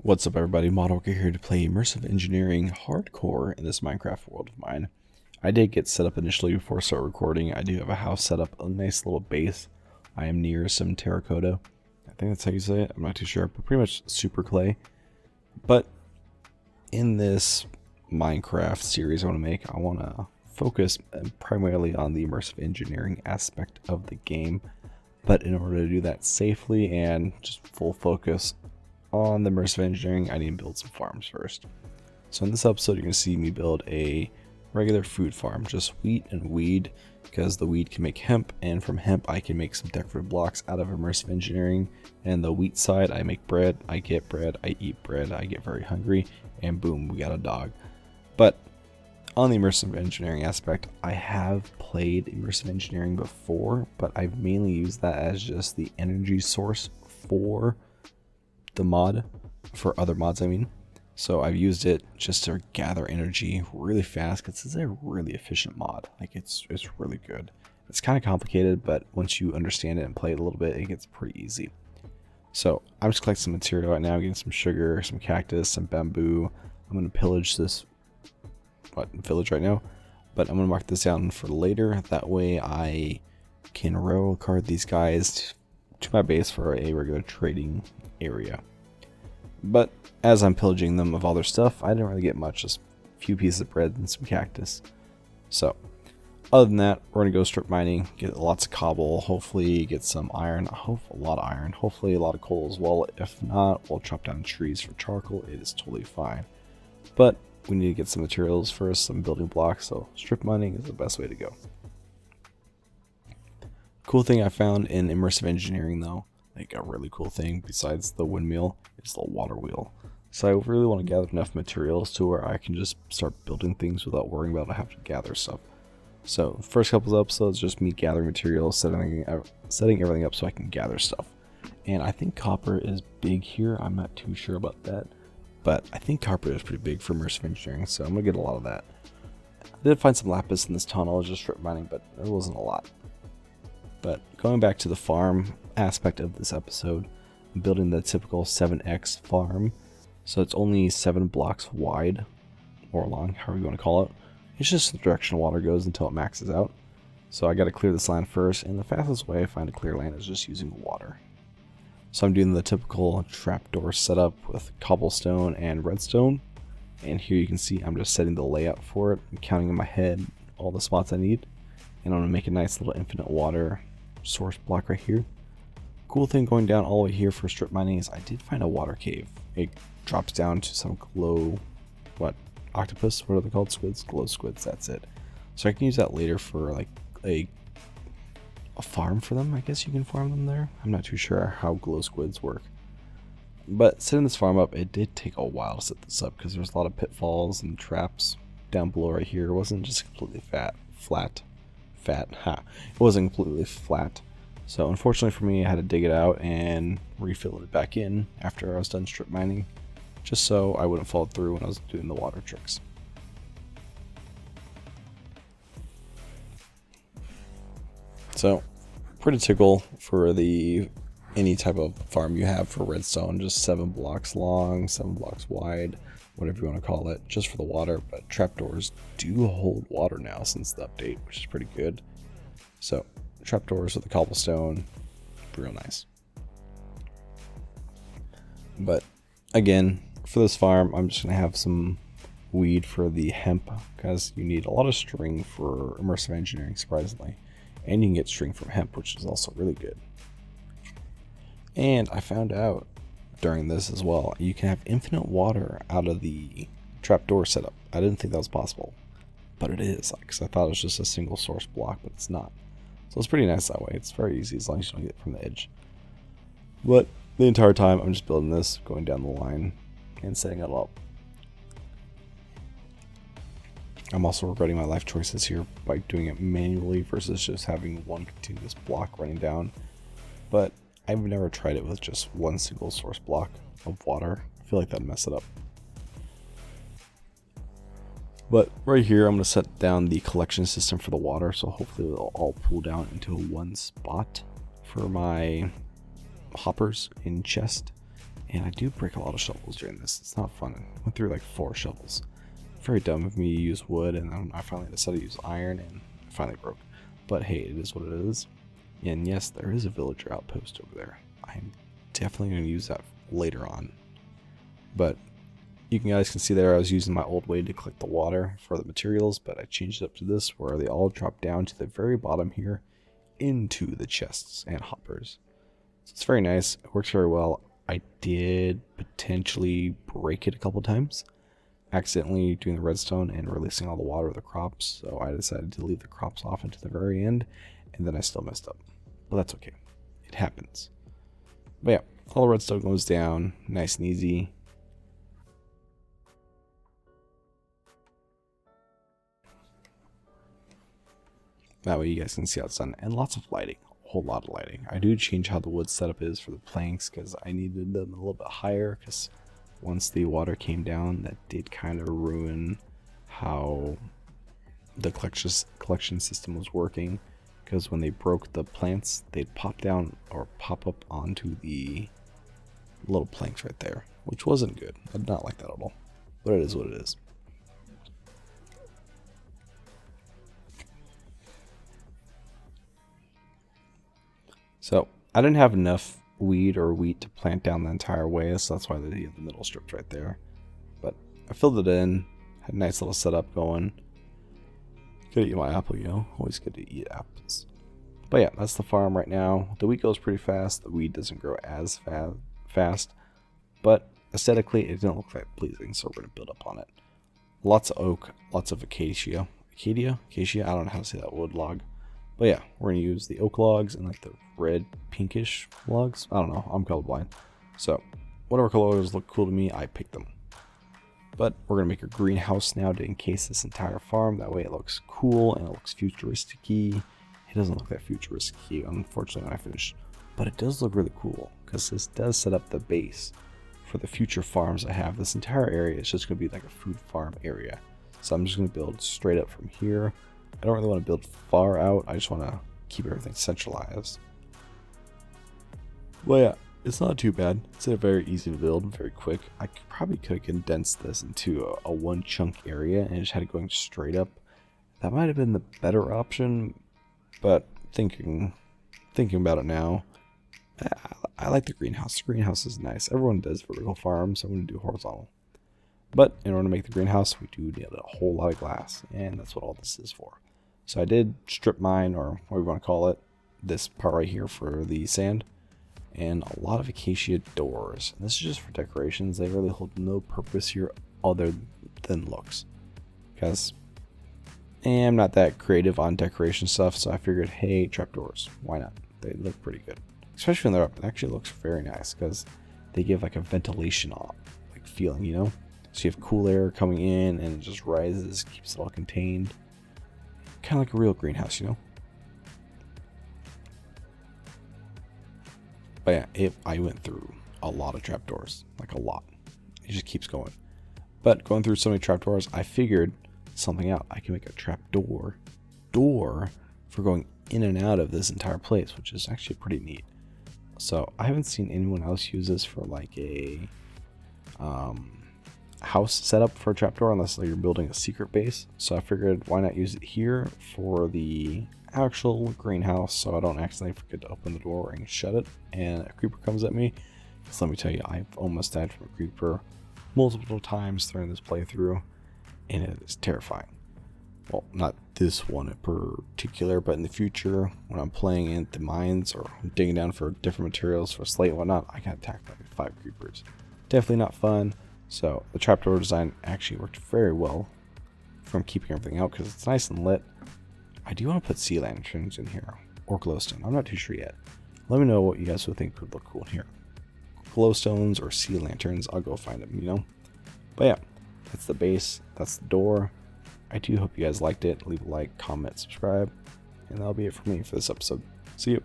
What's up everybody, Modwalker here to play Immersive Engineering Hardcore in this Minecraft world of mine. I did get set up initially before I start recording. I do have a house set up, a nice little base. I am near some terracotta. I think that's how you say it, I'm not too sure, but pretty much super clay. But in this Minecraft series I want to focus primarily on the immersive engineering aspect of the game. But in order to do that safely and just full focus on the immersive engineering, I need to build some farms first. So in this episode, you're going to see me build a regular food farm, just wheat and weed, because the weed can make hemp, and from hemp I can make some decorative blocks out of immersive engineering. And the wheat side, I make bread, I get bread, I eat bread, I get very hungry, and boom, we got a dog. But on the immersive engineering aspect, I have played immersive engineering before, but I've mainly used that as just the energy source for the mod, for other mods I mean. So I've used it just to gather energy really fast because it's a really efficient mod. Like it's really good. It's kind of complicated, but once you understand it and play it a little bit, it gets pretty easy. So I'm just collecting some material right now, getting some sugar, some cactus, some bamboo. I'm going to pillage this village right now, but I'm going to mark this down for later. That way I can railroad card these guys to my base for a regular trading area. But as I'm pillaging them of all their stuff, I didn't really get much, just a few pieces of bread and some cactus. So other than that, we're gonna go strip mining, get lots of cobble, hopefully get some iron, a lot of iron, hopefully a lot of coal as well. If not, we'll chop down trees for charcoal. It is totally fine, but we need to get some materials first, some building blocks, so strip mining is the best way to go. Cool thing I found in immersive engineering though, like a really cool thing besides the windmill, is the water wheel. So I really want to gather enough materials to where I can just start building things without worrying about having to gather stuff. So the first couple of episodes, just me gathering materials, setting everything up so I can gather stuff. And I think copper is big here. I'm not too sure about that, but I think copper is pretty big for immersive engineering, so I'm gonna get a lot of that. I did find some lapis in this tunnel, just strip mining, but it wasn't a lot. But going back to the farm aspect of this episode, I'm building the typical 7x farm. So it's only 7 blocks wide, or long, however you want to call it. It's just the direction water goes until it maxes out. So I got to clear this land first, and the fastest way I find to clear land is just using water. So I'm doing the typical trapdoor setup with cobblestone and redstone. And here you can see I'm just setting the layout for it. I'm counting in my head all the spots I need. And I'm going to make a nice little infinite water source block right here. Cool thing going down all the way here for strip mining is I did find a water cave. It drops down to some octopus, what are they called? Squids? Glow squids, that's it. So I can use that later for like a farm for them. I guess you can farm them there. I'm not too sure how glow squids work. But setting this farm up, it did take a while to set this up because there's a lot of pitfalls and traps down below right here. It wasn't just completely flat. It wasn't completely flat. So unfortunately for me, I had to dig it out and refill it back in after I was done strip mining, just so I wouldn't fall through when I was doing the water tricks. So pretty typical for any type of farm you have for redstone, just 7 blocks long, 7 blocks wide, whatever you want to call it, just for the water. But trapdoors do hold water now since the update, which is pretty good. So trapdoors with the cobblestone, real nice. But again, for this farm, I'm just gonna have some weed for the hemp because you need a lot of string for immersive engineering, surprisingly, and you can get string from hemp, which is also really good. And I found out during this as well, you can have infinite water out of the trapdoor setup. I didn't think that was possible, but it is, because I thought it was just a single source block, but it's not. So it's pretty nice that way. It's very easy as long as you don't get it from the edge. But the entire time I'm just building this, going down the line and setting it up. I'm also regretting my life choices here by doing it manually versus just having one continuous block running down. But I've never tried it with just one single source block of water. I feel like that'd mess it up. But right here, I'm going to set down the collection system for the water, so hopefully it'll all pool down into one spot for my hoppers in chest. And I do break a lot of shovels during this. It's not fun. I went through like 4 shovels. Very dumb of me to use wood, and then I finally decided to use iron, and I finally broke. But hey, it is what it is. And yes, there is a villager outpost over there. I'm definitely going to use that later on. But you guys can see there I was using my old way to collect the water for the materials, but I changed it up to this where they all drop down to the very bottom here into the chests and hoppers. So it's very nice. It works very well. I did potentially break it a couple times, accidentally doing the redstone and releasing all the water of the crops, so I decided to leave the crops off until the very end, and then I still messed up. But that's okay. It happens. But yeah, all the redstone goes down, nice and easy. That way you guys can see how it's done, and lots of lighting. Whole lot of lighting. I do change how the wood setup is for the planks because I needed them a little bit higher, because once the water came down, that did kind of ruin how the collection system was working, because when they broke the plants, they'd pop down or pop up onto the little planks right there, which wasn't good. I did not like that at all, but it is what it is. So I didn't have enough weed or wheat to plant down the entire way, so that's why they have the middle strips right there. But I filled it in, had a nice little setup going. Good to eat my apple, you know, always good to eat apples. But yeah, that's the farm right now. The wheat goes pretty fast, the weed doesn't grow as fast, but aesthetically it didn't look that pleasing, so we're going to build up on it. Lots of oak, lots of acacia, I don't know how to say that wood log. But yeah, we're going to use the oak logs and like the red pinkish logs. I don't know, I'm colorblind. So whatever colors look cool to me, I pick them. But we're going to make a greenhouse now to encase this entire farm. That way it looks cool and it looks futuristic-y. It doesn't look that futuristic-y, unfortunately, when I finish. But it does look really cool because this does set up the base for the future farms I have. This entire area is just going to be like a food farm area. So I'm just going to build straight up from here. I don't really want to build far out. I just want to keep everything centralized. Well, yeah, it's not too bad. It's very easy to build, very quick. I probably could have condensed this into a one chunk area and just had it going straight up. That might have been the better option, but thinking about it now, I like the greenhouse. The greenhouse is nice. Everyone does vertical farms, so I'm going to do horizontal. But in order to make the greenhouse, we do need a whole lot of glass, and that's what all this is for. So I did strip mine, or what we want to call it, this part right here for the sand, and a lot of acacia doors. And this is just for decorations. They really hold no purpose here other than looks, because I'm not that creative on decoration stuff, so I figured, hey, trapdoors, why not? They look pretty good, especially when they're up. It actually looks very nice because they give like a ventilation like feeling, you know. So you have cool air coming in and it just rises, keeps it all contained. Kind of like a real greenhouse, you know? But yeah, I went through a lot of trapdoors, like a lot. It just keeps going. But going through so many trapdoors, I figured something out. I can make a trapdoor for going in and out of this entire place, which is actually pretty neat. So I haven't seen anyone else use this for like a house setup for a trapdoor unless like, you're building a secret base. So I figured why not use it here for the actual greenhouse so I don't accidentally forget to open the door and shut it and a creeper comes at me. So let me tell you, I've almost died from a creeper multiple times during this playthrough, and it is terrifying. Well, not this one in particular, but in the future when I'm playing in the mines or digging down for different materials for slate and whatnot, I got attacked by 5 creepers. Definitely not fun. So the trapdoor design actually worked very well from keeping everything out because it's nice and lit. I do want to put sea lanterns in here or glowstone. I'm not too sure yet. Let me know what you guys would think would look cool in here. Glowstones or sea lanterns, I'll go find them, you know. But yeah, that's the base, that's the door. I do hope you guys liked it. Leave a like, comment, subscribe, and that'll be it for me for this episode. See you.